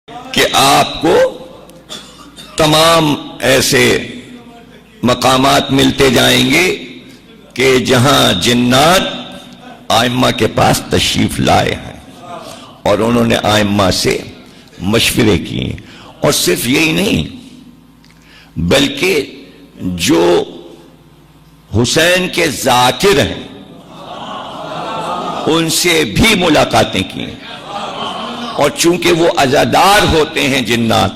کہ آپ کو تمام ایسے مقامات ملتے جائیں گے کہ جہاں جنات آئمہ کے پاس تشریف لائے ہیں اور انہوں نے آئمہ سے مشورے کیے. اور صرف یہی نہیں بلکہ جو حسین کے ذاکر ہیں ان سے بھی ملاقاتیں کی. اور چونکہ وہ عزادار ہوتے ہیں جنات،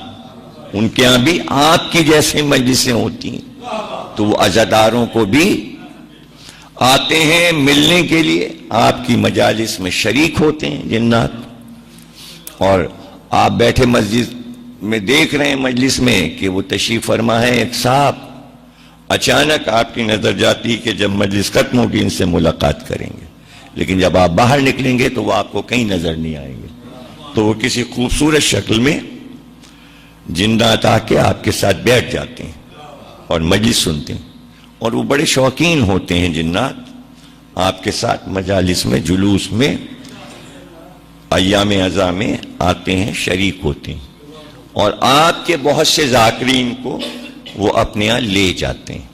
ان کے ہاں بھی آپ کی جیسے مجلسیں ہوتی ہیں، تو وہ عزاداروں کو بھی آتے ہیں ملنے کے لیے، آپ کی مجالس میں شریک ہوتے ہیں جنات. اور آپ بیٹھے مسجد میں دیکھ رہے ہیں مجلس میں کہ وہ تشریف فرما ہے ایک صاحب، اچانک آپ کی نظر جاتی کہ جب مجلس ختم ہوگی ان سے ملاقات کریں گے، لیکن جب آپ باہر نکلیں گے تو وہ آپ کو کہیں نظر نہیں آئیں گے. تو وہ کسی خوبصورت شکل میں جنات آ کے آپ کے ساتھ بیٹھ جاتے ہیں اور مجلس سنتے ہیں. اور وہ بڑے شوقین ہوتے ہیں جنات آپ کے ساتھ مجالس میں، جلوس میں، ایام عزا میں آتے ہیں، شریک ہوتے ہیں. اور آپ کے بہت سے ذاکرین کو وہ اپنے یہاں لے جاتے ہیں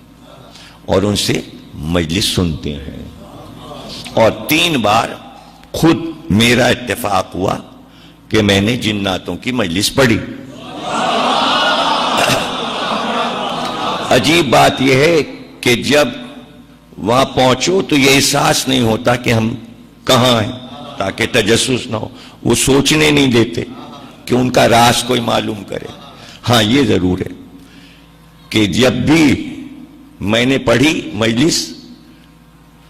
اور ان سے مجلس سنتے ہیں. اور 3 بار خود میرا اتفاق ہوا کہ میں نے جناتوں کی مجلس پڑھی. عجیب بات یہ ہے کہ جب وہاں پہنچو تو یہ احساس نہیں ہوتا کہ ہم کہاں ہیں، تاکہ تجسس نہ ہو. وہ سوچنے نہیں دیتے کہ ان کا راز کوئی معلوم کرے. ہاں یہ ضرور ہے کہ جب بھی میں نے پڑھی مجلس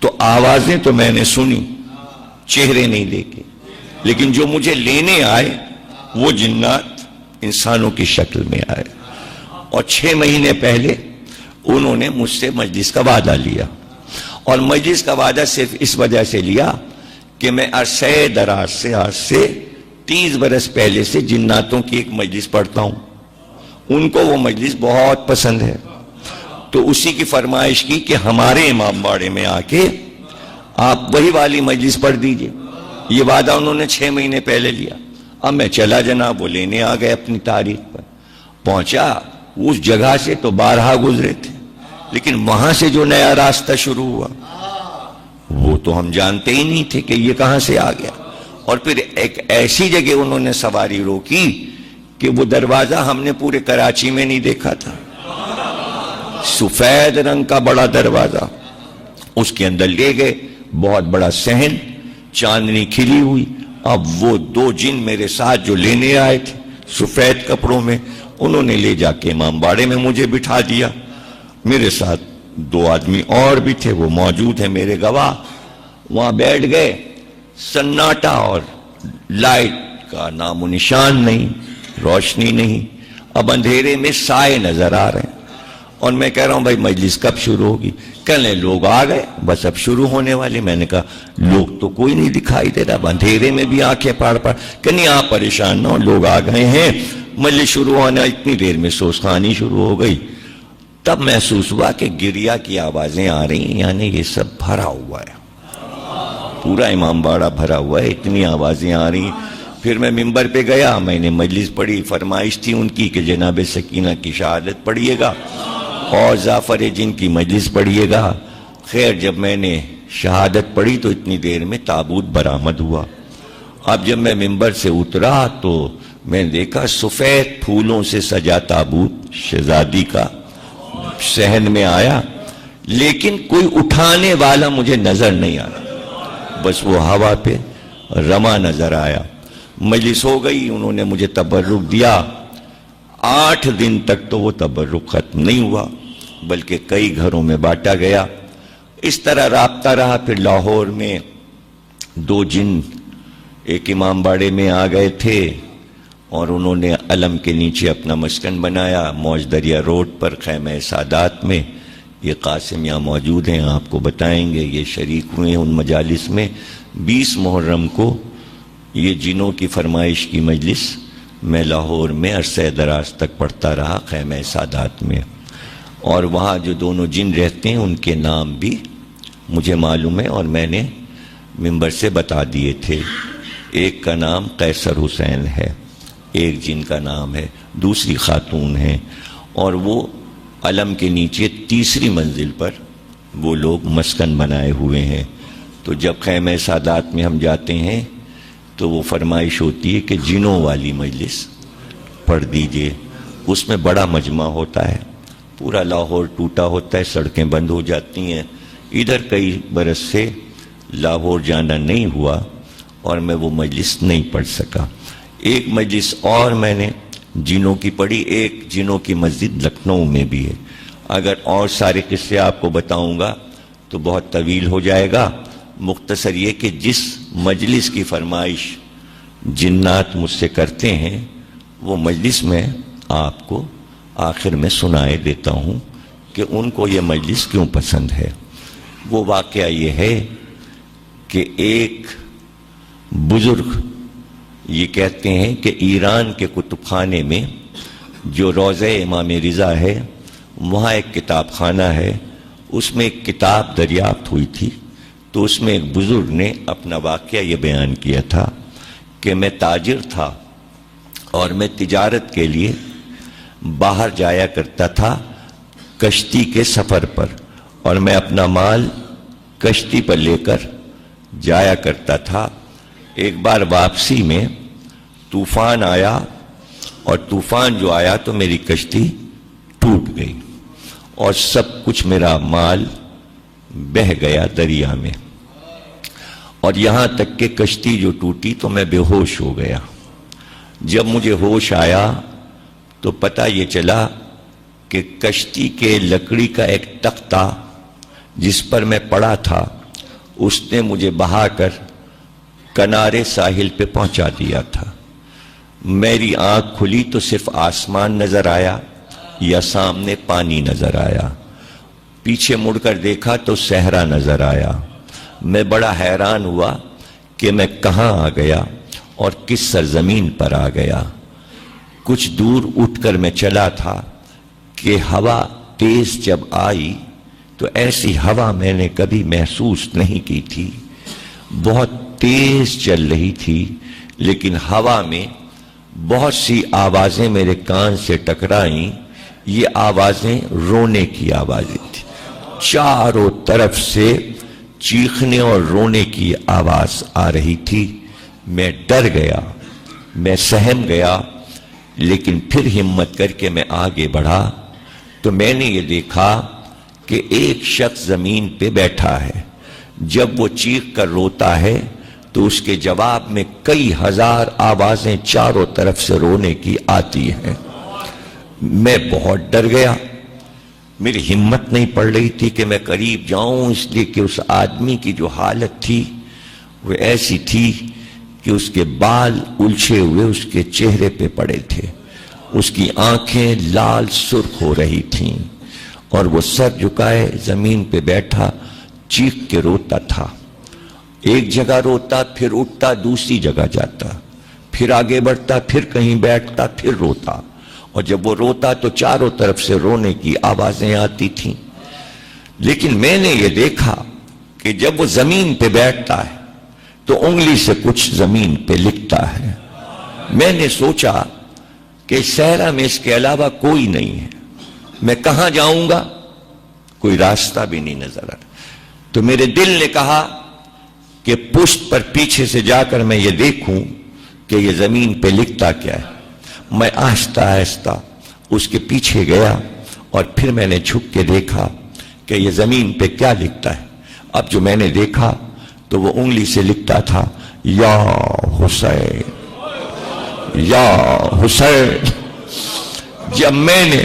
تو آوازیں تو میں نے سنی، چہرے نہیں دیکھے، لیکن جو مجھے لینے آئے وہ جنات انسانوں کی شکل میں آئے. اور 6 مہینے پہلے انہوں نے مجھ سے مجلس کا وعدہ لیا. اور مجلس کا وعدہ صرف اس وجہ سے لیا کہ میں عرصہ دراز سے، آج سے 30 برس پہلے سے جناتوں کی ایک مجلس پڑھتا ہوں. ان کو وہ مجلس بہت پسند ہے، تو اسی کی فرمائش کی کہ ہمارے امام باڑے میں آ کے آپ وہی والی مجلس پڑھ دیجئے. یہ وعدہ انہوں نے 6 مہینے پہلے لیا. اب میں چلا جناب، وہ لینے آ گئے اپنی تاریخ پر. پہنچا اس جگہ سے تو 12 گزرے تھے، لیکن وہاں سے جو نیا راستہ شروع ہوا وہ تو ہم جانتے ہی نہیں تھے کہ یہ کہاں سے آ گیا. اور پھر ایک ایسی جگہ انہوں نے سواری روکی کہ وہ دروازہ ہم نے پورے کراچی میں نہیں دیکھا تھا. سفید رنگ کا بڑا دروازہ، اس کے اندر لے گئے، بہت بڑا صحن، چاندنی کھلی ہوئی. اب وہ 2 جن میرے ساتھ جو لینے آئے تھے سفید کپڑوں میں، انہوں نے لے جا کے امام باڑے میں مجھے بٹھا دیا. میرے ساتھ 2 آدمی اور بھی تھے، وہ موجود ہیں میرے گواہ. وہاں بیٹھ گئے، سناٹا، اور لائٹ کا نام و نشان نہیں، روشنی نہیں. اب اندھیرے میں سائے نظر آ رہے ہیں. اور میں کہہ رہا ہوں بھائی مجلس کب شروع ہوگی؟ کہنے لوگ آ گئے، بس اب شروع ہونے والے. میں نے کہا لوگ تو کوئی نہیں دکھائی دے رہا، اب اندھیرے میں بھی آنکھیں پاڑ پاڑ. کہ نہیں آپ پریشان نہ ہو، لوگ آ گئے ہیں، مجلس شروع ہونا. اتنی دیر میں سوسخانی شروع ہو گئی. تب محسوس ہوا کہ گریا کی آوازیں آ رہی ہیں، یعنی یہ سب بھرا ہوا ہے، پورا امام باڑہ بھرا ہوا ہے، اتنی آوازیں آ رہی ہیں. پھر میں ممبر پہ گیا، میں نے مجلس پڑھی. فرمائش تھی ان کی کہ جناب سکینہ کی شہادت پڑھیے گا اور جعفر جن کی مجلس پڑھیے گا. خیر جب میں نے شہادت پڑھی تو اتنی دیر میں تابوت برآمد ہوا. اب جب میں ممبر سے اترا تو میں نے دیکھا سفید پھولوں سے سجا تابوت شہزادی کا صحن میں آیا، لیکن کوئی اٹھانے والا مجھے نظر نہیں آیا، بس وہ ہوا پہ رما نظر آیا. مجلس ہو گئی، انہوں نے مجھے تبرک دیا. 8 دن تک تو وہ تبرک ختم نہیں ہوا، بلکہ کئی گھروں میں بانٹا گیا. اس طرح رابطہ رہا. پھر لاہور میں 2 جن ایک امام باڑے میں آ گئے تھے اور انہوں نے علم کے نیچے اپنا مسکن بنایا، موج دریا روڈ پر خیمہ سادات میں. یہ قاسم یہاں موجود ہیں، آپ کو بتائیں گے. یہ شریک ہوئے ان مجالس میں. 20 محرم کو یہ جنوں کی فرمائش کی مجلس میں لاہور میں عرصہ دراز تک پڑھتا رہا خیمہ سادات میں. اور وہاں جو دونوں جن رہتے ہیں ان کے نام بھی مجھے معلوم ہے اور میں نے ممبر سے بتا دیے تھے. ایک کا نام قیصر حسین ہے، ایک جن کا نام ہے، دوسری خاتون ہیں، اور وہ علم کے نیچے تیسری منزل پر وہ لوگ مسکن بنائے ہوئے ہیں۔ تو جب خیمہ سادات میں ہم جاتے ہیں تو وہ فرمائش ہوتی ہے کہ جنوں والی مجلس پڑھ دیجئے۔ اس میں بڑا مجمع ہوتا ہے، پورا لاہور ٹوٹا ہوتا ہے، سڑکیں بند ہو جاتی ہیں۔ ادھر کئی برس سے لاہور جانا نہیں ہوا اور میں وہ مجلس نہیں پڑھ سکا۔ ایک مجلس اور میں نے جنوں کی پڑھی، ایک جنوں کی مسجد لکھنؤ میں بھی ہے۔ اگر اور سارے قصے آپ کو بتاؤں گا تو بہت طویل ہو جائے گا۔ مختصر یہ کہ جس مجلس کی فرمائش جنات مجھ سے کرتے ہیں وہ مجلس میں آپ کو آخر میں سنائے دیتا ہوں کہ ان کو یہ مجلس کیوں پسند ہے۔ وہ واقعہ یہ ہے کہ ایک بزرگ یہ کہتے ہیں کہ ایران کے کتب خانے میں جو روضہ امام رضا ہے وہاں ایک کتاب خانہ ہے، اس میں ایک کتاب دریافت ہوئی تھی۔ تو اس میں ایک بزرگ نے اپنا واقعہ یہ بیان کیا تھا کہ میں تاجر تھا اور میں تجارت کے لیے باہر جایا کرتا تھا کشتی کے سفر پر، اور میں اپنا مال کشتی پر لے کر جایا کرتا تھا۔ ایک بار واپسی میں طوفان آیا، اور طوفان جو آیا تو میری کشتی ٹوٹ گئی اور سب کچھ میرا مال بہہ گیا دریا میں، اور یہاں تک کہ کشتی جو ٹوٹی تو میں بے ہوش ہو گیا۔ جب مجھے ہوش آیا تو پتہ یہ چلا کہ کشتی کے لکڑی کا ایک تختہ جس پر میں پڑا تھا اس نے مجھے بہا کر کنارے ساحل پہ پہنچا دیا تھا۔ میری آنکھ کھلی تو صرف آسمان نظر آیا یا سامنے پانی نظر آیا، پیچھے مڑ کر دیکھا تو صحرا نظر آیا۔ میں بڑا حیران ہوا کہ میں کہاں آ گیا اور کس سرزمین پر آ گیا۔ کچھ دور اٹھ کر میں چلا تھا کہ ہوا تیز جب آئی تو ایسی ہوا میں نے کبھی محسوس نہیں کی تھی، بہت تیز چل رہی تھی، لیکن ہوا میں بہت سی آوازیں میرے کان سے ٹکرائیں۔ یہ آوازیں رونے کی آوازیں تھیں، چاروں طرف سے چیخنے اور رونے کی آواز آ رہی تھی۔ میں ڈر گیا، میں سہم گیا، لیکن پھر ہمت کر کے میں آگے بڑھا تو میں نے یہ دیکھا کہ ایک شخص زمین پہ بیٹھا ہے۔ جب وہ چیخ کر روتا ہے تو اس کے جواب میں کئی ہزار آوازیں چاروں طرف سے رونے کی آتی ہیں۔ میں بہت ڈر گیا، میری ہمت نہیں پڑ رہی تھی کہ میں قریب جاؤں، اس لیے کہ اس آدمی کی جو حالت تھی وہ ایسی تھی کہ اس کے بال الجھے ہوئے اس کے چہرے پہ پڑے تھے، اس کی آنکھیں لال سرخ ہو رہی تھیں، اور وہ سر جھکائے زمین پہ بیٹھا چیخ کے روتا تھا۔ ایک جگہ روتا، پھر اٹھتا، دوسری جگہ جاتا، پھر آگے بڑھتا، پھر کہیں بیٹھتا، پھر روتا، اور جب وہ روتا تو چاروں طرف سے رونے کی آوازیں آتی تھیں۔ لیکن میں نے یہ دیکھا کہ جب وہ زمین پہ بیٹھتا ہے تو انگلی سے کچھ زمین پہ لکھتا ہے۔ میں نے سوچا کہ صحرا میں اس کے علاوہ کوئی نہیں ہے، میں کہاں جاؤں گا؟ کوئی راستہ بھی نہیں نظر آ رہا۔ تو میرے دل نے کہا کہ پشت پر پیچھے سے جا کر میں یہ دیکھوں کہ یہ زمین پہ لکھتا کیا ہے۔ میں آہستہ آہستہ اس کے پیچھے گیا اور پھر میں نے جھک کے دیکھا کہ یہ زمین پہ کیا لکھتا ہے۔ اب جو میں نے دیکھا تو وہ انگلی سے لکھتا تھا، یا حسین، یا حسین۔ جب میں نے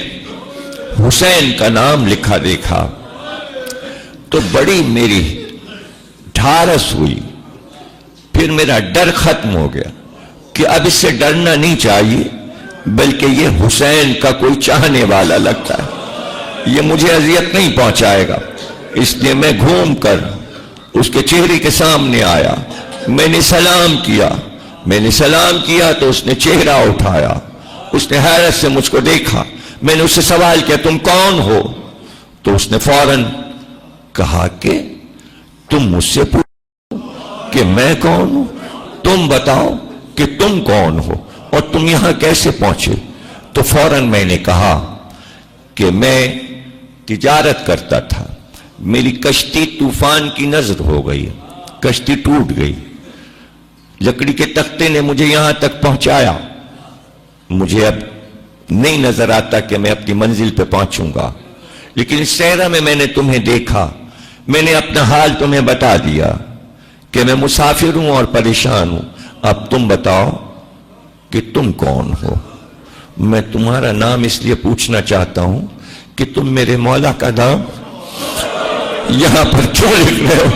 حسین کا نام لکھا دیکھا تو بڑی میری ڈھارس ہوئی، پھر میرا ڈر ختم ہو گیا کہ اب اس سے ڈرنا نہیں چاہیے، بلکہ یہ حسین کا کوئی چاہنے والا لگتا ہے، یہ مجھے اذیت نہیں پہنچائے گا۔ اس لیے میں گھوم کر اس کے چہرے کے سامنے آیا، میں نے سلام کیا تو اس نے چہرہ اٹھایا، اس نے حیرت سے مجھ کو دیکھا۔ میں نے اس سے سوال کیا، تم کون ہو؟ تو اس نے فوراً کہا کہ تم مجھ سے پوچھو کہ میں کون ہوں، تم بتاؤ کہ تم کون ہو۔ اور تم یہاں کیسے پہنچے؟ تو فوراً میں نے کہا کہ میں تجارت کرتا تھا، میری کشتی طوفان کی نظر ہو گئی، کشتی ٹوٹ گئی، لکڑی کے تختے نے مجھے یہاں تک پہنچایا، مجھے اب نہیں نظر آتا کہ میں اپنی منزل پہ پہنچوں گا، لیکن اس صحرا میں نے تمہیں دیکھا، میں نے اپنا حال تمہیں بتا دیا کہ میں مسافر ہوں اور پریشان ہوں۔ اب تم بتاؤ کہ تم کون ہو؟ میں تمہارا نام اس لیے پوچھنا چاہتا ہوں کہ تم میرے مولا کا نام یہاں پر کیوں لکھ رہے ہو؟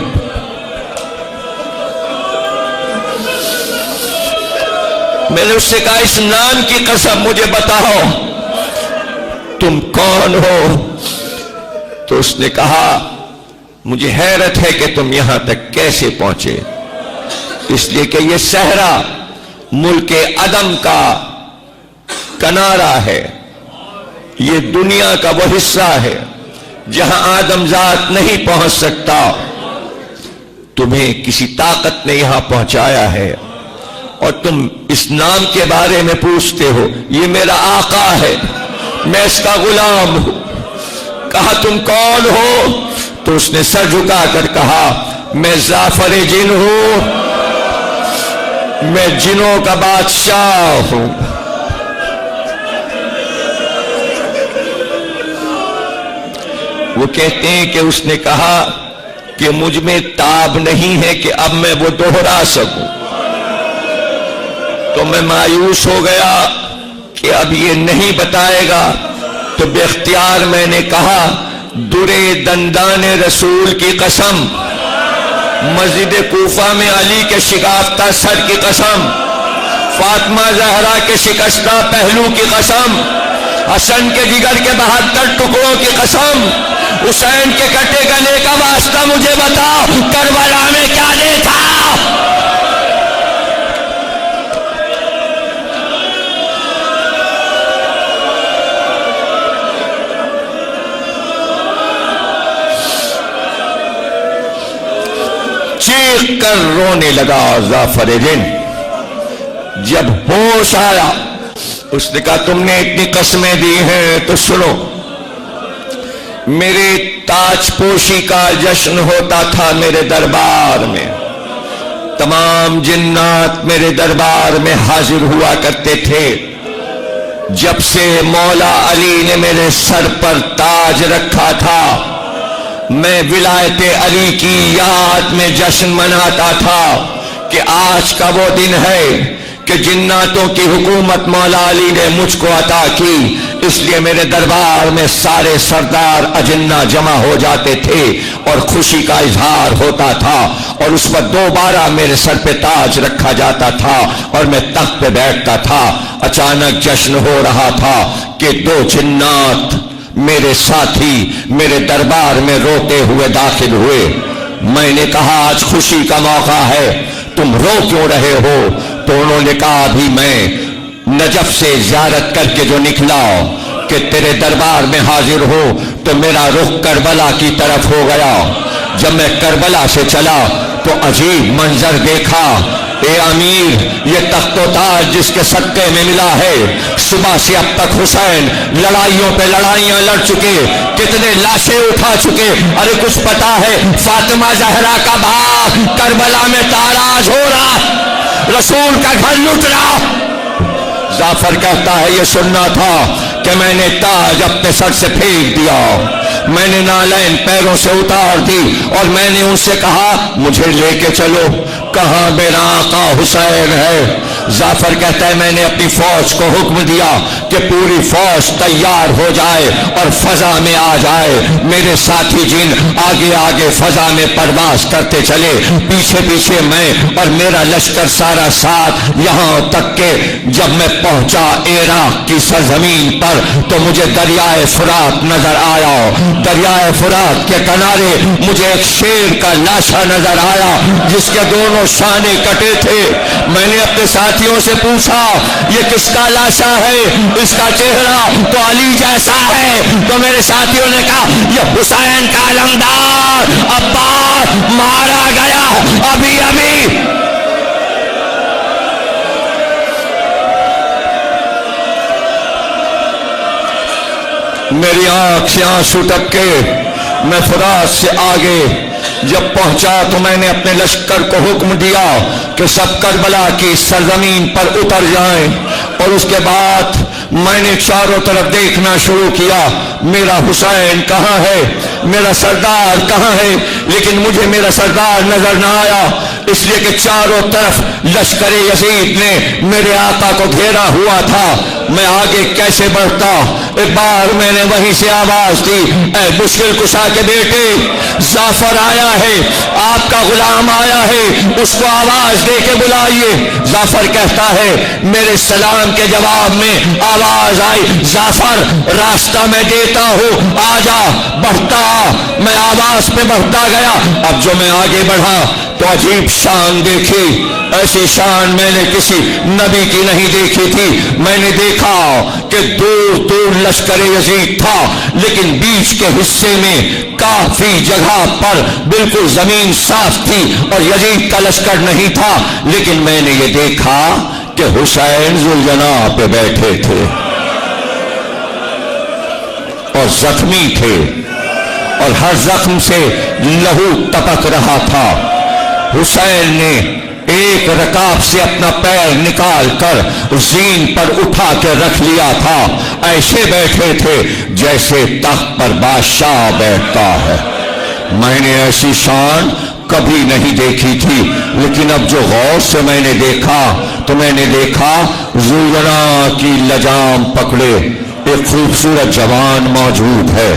میں نے اس سے کہا اس نام کی قسم مجھے بتاؤ تم کون ہو؟ تو اس نے کہا مجھے حیرت ہے کہ تم یہاں تک کیسے پہنچے، اس لیے کہ یہ صحرا ملک عدم کا کنارہ ہے، یہ دنیا کا وہ حصہ ہے جہاں آدم ذات نہیں پہنچ سکتا، تمہیں کسی طاقت نے یہاں پہنچایا ہے اور تم اس نام کے بارے میں پوچھتے ہو۔ یہ میرا آقا ہے، میں اس کا غلام ہوں۔ کہا تم کون ہو؟ تو اس نے سر جھکا کر کہا میں زعفر جن ہوں، میں جنوں کا بادشاہ ہوں۔ وہ کہتے ہیں کہ اس نے کہا کہ مجھ میں تاب نہیں ہے کہ اب میں وہ دوہرا سکوں، تو میں مایوس ہو گیا کہ اب یہ نہیں بتائے گا، تو بے اختیار میں نے کہا درے دندان رسول کی قسم، مسجد کوفہ میں علی کے شکافتہ سر کی قسم، فاطمہ زہرا کے شکستہ پہلو کی قسم، حسن کے جگر کے 72 ٹکڑوں کی قسم، حسین کے کٹے گلے کا واسطہ مجھے بتاؤ کربلا میں کیا دیکھا؟ چیخ کر رونے لگا زعفر جن۔ جب ہوش آیا اس نے کہا تم نے اتنی قسمیں دی ہیں تو سنو، میرے تاج پوشی کا جشن ہوتا تھا میرے دربار میں، تمام جنات میرے دربار میں حاضر ہوا کرتے تھے، جب سے مولا علی نے میرے سر پر تاج رکھا تھا میں ولایت علی کی یاد میں جشن مناتا تھا کہ آج کا وہ دن ہے کہ جناتوں کی حکومت مولا علی نے مجھ کو عطا کی، اس لیے میرے دربار میں سارے سردار اجنہ جمع ہو جاتے تھے اور خوشی کا اظہار ہوتا تھا، اور اس وقت دوبارہ میرے سر پہ تاج رکھا جاتا تھا اور میں تخت پہ بیٹھتا تھا۔ اچانک جشن ہو رہا تھا کہ 2 جنات میرے ساتھی میرے دربار میں روتے ہوئے داخل ہوئے۔ میں نے کہا آج خوشی کا موقع ہے، تم رو کیوں رہے ہو؟ تو انہوں نے کہا ابھی میں نجف سے زیارت کر کے جو نکلا کہ تیرے دربار میں حاضر ہو تو میرا رخ کربلا کی طرف ہو گیا۔ جب میں کربلا سے چلا تو عجیب منظر دیکھا، اے امیر یہ تخت و تاج جس کے صدقے میں ملا ہے، صبح سے اب تک حسین لڑائیوں پہ لڑائیاں لڑ چکے، کتنے لاشیں اٹھا چکے، ارے کچھ پتا ہے فاطمہ زہرا کا بھاگ کربلا میں تاراج ہو رہا، رسول کا گھر لٹ رہا۔ زعفر کہتا ہے یہ سننا تھا کہ میں نے تاج اپنے سر سے پھینک دیا، میں نے نالین پیروں سے اتار دی اور میں نے ان سے کہا مجھے لے کے چلو، کہاں میرا آقا حسین ہے؟ زعفر کہتا ہے میں نے اپنی فوج کو حکم دیا کہ پوری فوج تیار ہو جائے اور فضا میں آ جائے، میرے ساتھی جن آگے آگے فضا میں پرواز کرتے چلے، پیچھے پیچھے میں اور میرا لشکر سارا ساتھ، یہاں تک کہ جب میں پہنچا عراق کی سرزمین پر تو مجھے دریائے فرات نظر آیا، دریائے فرات کے کنارے مجھے ایک شیر کا لاشا نظر آیا جس کے دونوں شانے کٹے تھے۔ میں نے اپنے ساتھیوں سے پوچھا یہ کس کا لاشا ہے؟ اس کا چہرہ تو علی جیسا ہے، تو میرے ساتھیوں نے کہا یہ حسین کا علمدار عباس مارا گیا ابھی ابھی۔ میری آنکھ سے آنسو ٹپکے. میں فرات سے آگے جب پہنچا تو میں نے اپنے لشکر کو حکم دیا کہ سب کربلا کی سرزمین پر اتر جائیں، اور اس کے بعد میں نے چاروں طرف دیکھنا شروع کیا میرا حسین کہاں ہے، میرا سردار کہاں ہے، لیکن مجھے میرا سردار نظر نہ آیا، اس لیے کہ چاروں طرف لشکر یزید نے میرے آقا کو گھیرا ہوا تھا. میں آگے کیسے بڑھتا؟ ایک بار میں نے وہیں سے آواز دی، اے مشکل کشا کے بیٹے، جعفر آیا ہے، آپ کا غلام آیا ہے، اس کو آواز دے کے بلائیے. جعفر کہتا ہے میرے سلام کے جواب میں آواز آئی، جعفر راستہ میں دیتا ہوں، آجا، بڑھتا. میں آواز پہ بڑھتا گیا. اب جو میں آگے بڑھا تو عجیب شان دیکھی، ایسی شان میں نے کسی نبی کی نہیں دیکھی تھی. میں نے دیکھا کہ دور دور لشکر یزید تھا، لیکن بیچ کے حصے میں کافی جگہ پر بالکل زمین صاف تھی اور یزید کا لشکر نہیں تھا. لیکن میں نے یہ دیکھا کہ حسین ذوالجناح پہ بیٹھے تھے اور زخمی تھے، اور ہر زخم سے لہو ٹپک رہا تھا. حسین نے ایک رکاب سے اپنا پیر نکال کر زین پر اٹھا کے رکھ لیا تھا. ایسے بیٹھے تھے جیسے تخت پر بادشاہ بیٹھتا ہے. میں نے ایسی شان کبھی نہیں دیکھی تھی، لیکن اب جو غور سے میں نے دیکھا تو میں نے دیکھا ذوالجناح کی لجام پکڑے ایک خوبصورت جوان موجود ہے،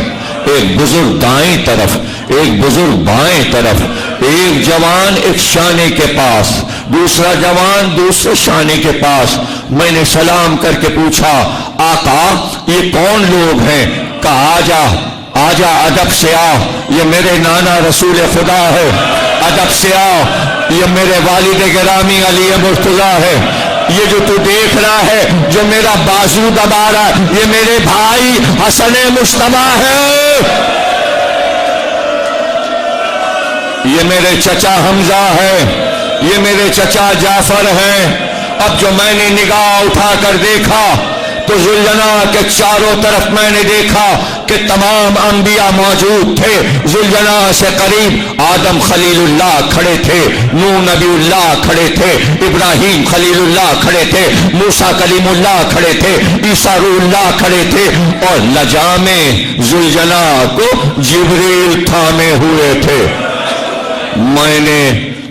ایک بزرگ دائیں طرف، ایک بزرگ بائیں طرف، ایک جوان ایک شانے کے پاس، دوسرا جوان دوسرے شانے کے پاس. میں نے سلام کر کے پوچھا آقا یہ کون لوگ ہیں؟ کہا آجا آجا، ادب سے آ، یہ میرے نانا رسول خدا ہے. ادب سے آ، یہ میرے والد گرامی علی مرتضیٰ ہے. یہ جو تو دیکھ رہا ہے جو میرا بازو دبا رہا ہے، یہ میرے بھائی حسن مصطفیٰ ہے. یہ میرے چچا حمزہ ہے، یہ میرے چچا جعفر ہیں. اب جو میں نے نگاہ اٹھا کر دیکھا تو ذوالجناح کے چاروں طرف میں نے دیکھا کہ تمام انبیاء موجود تھے. ذوالجناح سے قریب آدم خلیل اللہ کھڑے تھے، نوح نبی اللہ کھڑے تھے، ابراہیم خلیل اللہ کھڑے تھے، موسیٰ کلیم اللہ کھڑے تھے، عیسیٰ روح اللہ کھڑے تھے، اور لجام ذوالجناح کو جبریل تھامے ہوئے تھے.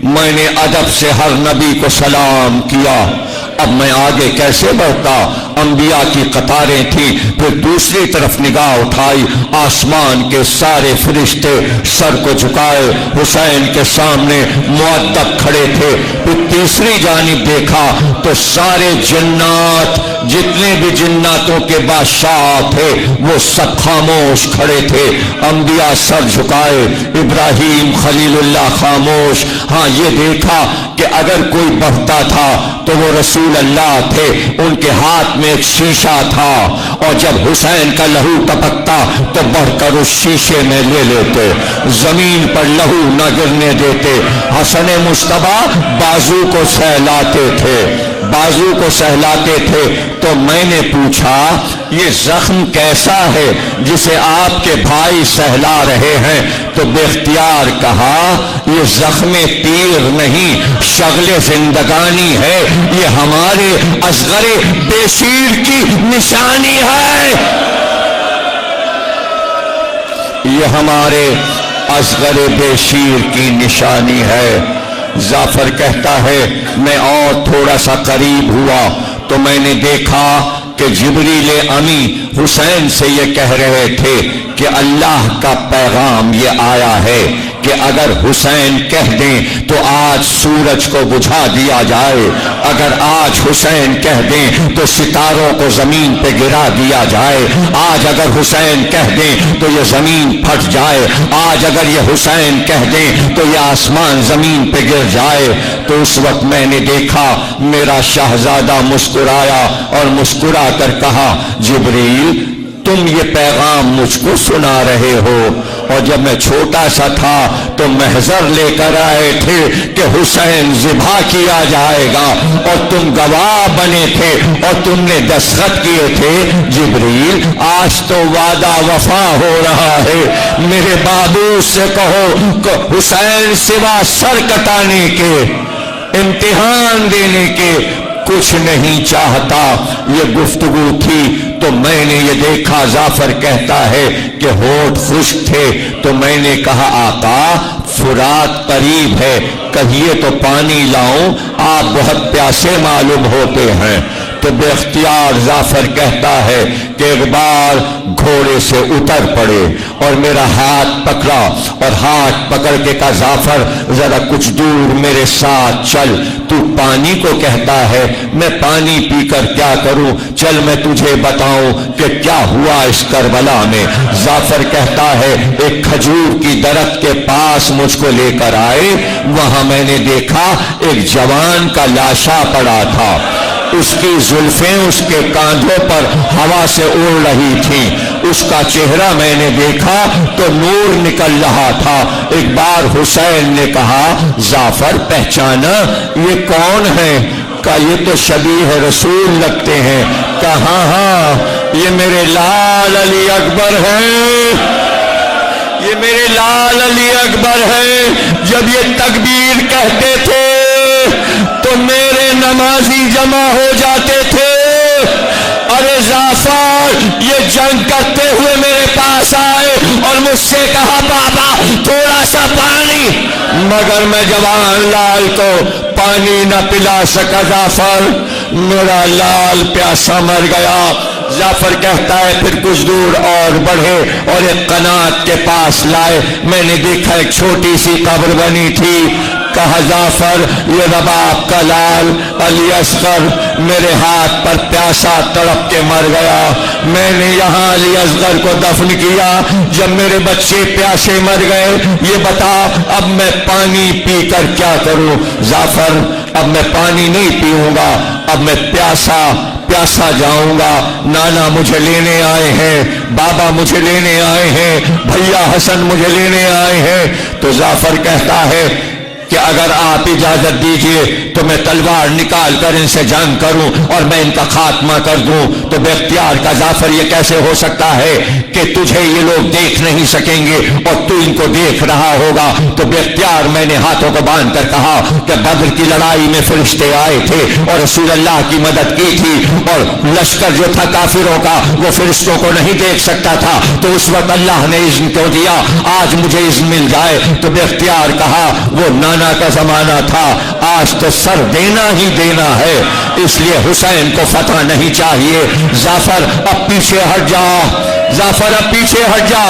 میں نے ادب سے ہر نبی کو سلام کیا. اب میں آگے کیسے بڑھتا؟ انبیاء کی قطاریں تھیں. پھر دوسری طرف نگاہ اٹھائی، آسمان کے سارے فرشتے سر کو جھکائے حسین کے سامنے مؤدب کھڑے تھے. پھر تیسری جانب دیکھا تو سارے جنات، جتنے بھی جناتوں کے بادشاہ تھے وہ سب خاموش کھڑے تھے. انبیاء سر جھکائے، ابراہیم خلیل اللہ خاموش. ہاں یہ دیکھا کہ اگر کوئی بڑھتا تھا تو وہ رسول اللہ تھے، ان کے ہاتھ میں ایک شیشہ تھا، اور جب حسین کا لہو ٹپکتا تو بڑھ کر اس شیشے میں لے لیتے، زمین پر لہو نہ گرنے دیتے. حسن مصطفیٰ بازو کو سہلاتے تھے، بازو کو سہلاتے تھے. تو میں نے پوچھا یہ زخم کیسا ہے جسے آپ کے بھائی سہلا رہے ہیں؟ تو بے اختیار کہا یہ زخم تیر نہیں، شغل زندگانی ہے، یہ ہمارے اصغر بے شیر کی نشانی ہے، یہ ہمارے اصغر بے شیر کی نشانی ہے. جعفر کہتا ہے میں اور تھوڑا سا قریب ہوا تو میں نے دیکھا کہ جبریل امی حسین سے یہ کہہ رہے تھے کہ اللہ کا پیغام یہ آیا ہے کہ اگر حسین کہہ دیں تو آج سورج کو بجھا دیا جائے، اگر آج حسین کہہ دیں تو ستاروں کو زمین پہ گرا دیا جائے، آج اگر حسین کہہ دیں تو یہ زمین پھٹ جائے، آج اگر یہ حسین کہہ دیں تو یہ آسمان زمین پہ گر جائے. تو اس وقت میں نے دیکھا میرا شہزادہ مسکرایا اور مسکرا کر کہا جبریل تم یہ پیغام مجھ کو سنا رہے ہو اور جب میں چھوٹا سا تھا تو محضر لے کر آئے تھے کہ حسین ذبح کیا جائے گا، اور تم گواہ بنے تھے اور تم نے دستخط کیے تھے۔ جبریل آج تو وعدہ وفا ہو رہا ہے، میرے بابو سے کہو کہ حسین سوا سر کٹانے کے، امتحان دینے کے کچھ نہیں چاہتا۔ یہ گفتگو تھی تو میں نے یہ دیکھا، جعفر کہتا ہے کہ ہونٹ خشک تھے، تو میں نے کہا آقا فرات قریب ہے، کہیے تو پانی لاؤں، آپ بہت پیاسے معلوم ہوتے ہیں۔ تو بے اختیار جعفر کہتا ہے کہ ایک بار گھوڑے سے اتر پڑے اور میرا ہاتھ پکڑا، اور ہاتھ پکڑ کے کہا جعفر ذرا کچھ دور میرے ساتھ چل، تو پانی کو کہتا ہے میں پانی پی کر کیا کروں، چل میں تجھے بتاؤں کہ کیا ہوا اس کربلا میں۔ جعفر کہتا ہے ایک کھجور کی درخت کے پاس مجھ کو لے کر آئے، وہاں میں نے دیکھا ایک جوان کا لاشا پڑا تھا، اس کی زلفیں اس کے کاندھوں پر ہوا سے اڑ رہی تھیں، اس کا چہرہ میں نے دیکھا تو نور نکل رہا تھا۔ ایک بار حسین نے کہا جعفر پہچانا یہ کون ہے؟ کہا یہ تو شبیہ رسول لگتے ہیں۔ کہا ہاں یہ میرے لال علی اکبر ہیں، یہ میرے لال علی اکبر ہیں۔ جب یہ تکبیر کہتے تھے تو میرے نمازی جمع ہو جاتے تھے۔ ارے جعفر یہ جنگ کرتے ہوئے میرے پاس آئے اور مجھ سے کہا بابا تھوڑا سا پانی، مگر میں جوان لال کو پانی نہ پلا سکا۔ جعفر میرا لال پیاسا مر گیا۔ جعفر کہتا ہے پھر کچھ دور اور بڑھے اور ایک قنات کے پاس لائے، میں نے دیکھا ایک چھوٹی سی قبر بنی تھی۔ کہا جعفر یہ رباب کا لال علی اصغر میرے ہاتھ پر پیاسا تڑپ کے مر گیا، میں نے یہاں علی اصغر کو دفن کیا۔ جب میرے بچے پیاسے مر گئے، یہ بتا اب میں پانی پی کر کیا کروں؟ جعفر اب میں پانی نہیں پیوں گا، اب میں پیاسا جاؤں گا۔ نانا مجھے لینے آئے ہیں، بابا مجھے لینے آئے ہیں، بھیا حسن مجھے لینے آئے ہیں۔ تو جعفر کہتا ہے کہ اگر آپ اجازت دیجئے تو میں تلوار نکال کر ان سے جنگ کروں اور میں ان کا خاتمہ کر دوں۔ تو بے اختیار کا جعفر یہ کیسے ہو سکتا ہے کہ تجھے یہ لوگ دیکھ نہیں سکیں گے اور تو ان کو دیکھ رہا ہوگا؟ تو بے اختیار میں نے ہاتھوں کو باندھ کر کہا کہ بدر کی لڑائی میں فرشتے آئے تھے اور رسول اللہ کی مدد کی تھی، اور لشکر جو تھا کافروں کا وہ فرشتوں کو نہیں دیکھ سکتا تھا، تو اس وقت اللہ نے اذن کیوں دیا؟ آج مجھے اذن مل جائے۔ تو بے اختیار کہا وہ نانا کا زمانہ تھا، آج تو سر دینا ہی دینا ہے، اس لیے حسین کو فتح نہیں چاہیے۔ جعفر اب پیچھے ہٹ جا، جعفر اب پیچھے ہٹ جا،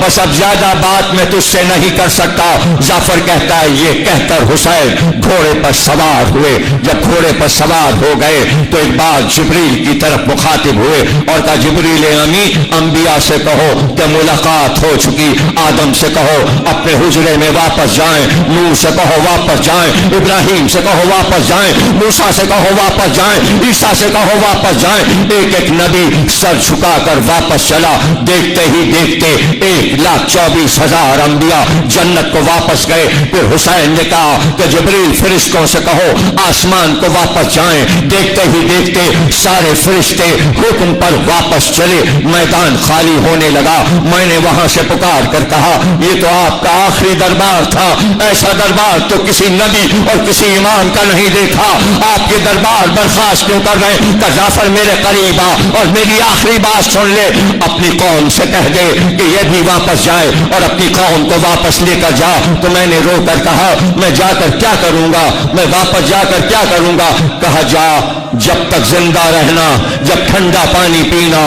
بس اب زیادہ بات میں تجھ سے نہیں کر سکتا۔ جعفر کہتا ہے یہ کہہ کر حسین گھوڑے پر سوار ہوئے۔ جب گھوڑے پر سوار ہو گئے تو ایک بار جبریل کی طرف مخاطب ہوئے اور کہا جبریل امی انبیاء سے کہو کہ ملاقات ہو چکی، آدم سے کہو اپنے حجرے میں واپس جائیں، نوح سے کہو واپس جائیں، ابراہیم سے کہو واپس جائیں، موسیٰ سے کہو واپس جائیں، عیسیٰ سے کہو واپس جائیں۔ ایک ایک نبی سر جھکا کر واپس چلا، دیکھتے ہی دیکھتے 1,24,000 انبیاء جنت کو واپس گئے۔ پھر حسین نے کہا کہ جبریل فرشتوں سے کہو آسمان کو واپس جائیں، دیکھتے ہی دیکھتے سارے فرشتے حکم پر واپس چلے، میدان خالی ہونے لگا۔ میں نے وہاں سے پکار کر کہا یہ تو آپ کا آخری دربار تھا، ایسا دربار تو کسی نبی اور کسی امام کا نہیں دیکھا، آپ یہ دربار برخاست کیوں کر رہے ہیں؟ کہ جعفر میرے قریب آ اور میری آخری بات سن لے، اپنی قوم سے کہہ دے کہ یہ بھی واپس جائے اور اپنی قوم کو واپس لے کر جا۔ تو میں نے رو کر کہا میں جا کر کیا کروں گا، میں واپس جا کر کیا کروں گا؟ کہا جا جب تک زندہ رہنا، جب ٹھنڈا پانی پینا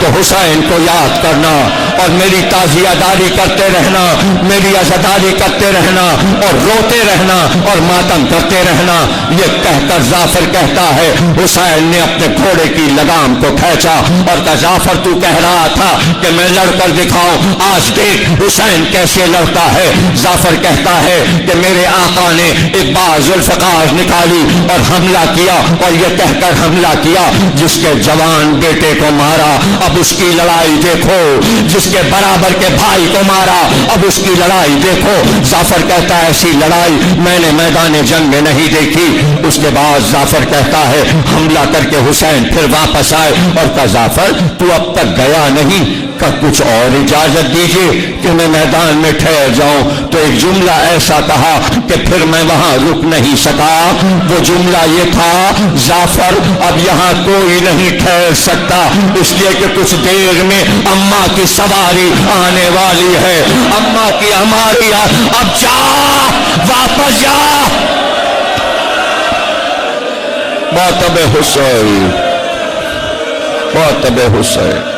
تو حسین کو یاد کرنا اور میری تعزیہ داری کرتے رہنا، میری عزاداری کرتے رہنا اور روتے رہنا اور ماتم کرتے رہنا۔ یہ کہہ کر جعفر کہتا ہے حسین نے اپنے گھوڑے کی لگام کو کھینچا اور کہا جعفر تو کہہ رہا تھا کہ میں لڑ کر دکھاؤں، آج دیکھ حسین کیسے لڑتا ہے۔ جعفر کہتا ہے کہ میرے آقا نے ایک بار ذوالفقار نکالی اور حملہ کیا، اور یہ کہہ کر حملہ کیا جس کے جوان بیٹے کو مارا، اب اس کی لڑائی دیکھو، جس کے برابر کے بھائی کو مارا اب اس کی لڑائی دیکھو۔ جعفر کہتا ہے ایسی لڑائی میں نے میدان جنگ میں نہیں دیکھی۔ اس کے بعد جعفر کہتا ہے حملہ کر کے حسین پھر واپس آئے اور کہا جعفر تو اب تک گیا نہیں، کہ کچھ اور اجازت دیجیے کہ میں میدان میں ٹھہر جاؤں۔ تو ایک جملہ ایسا کہا کہ پھر میں وہاں رک نہیں سکا۔ وہ جملہ یہ تھا جعفر اب یہاں کوئی نہیں ٹھہر سکتا، اس لیے کہ کچھ دیر میں اماں کی سواری آنے والی ہے، اماں کی ہماری اب جا واپس جا۔ ماتم حسین، ماتم حسین۔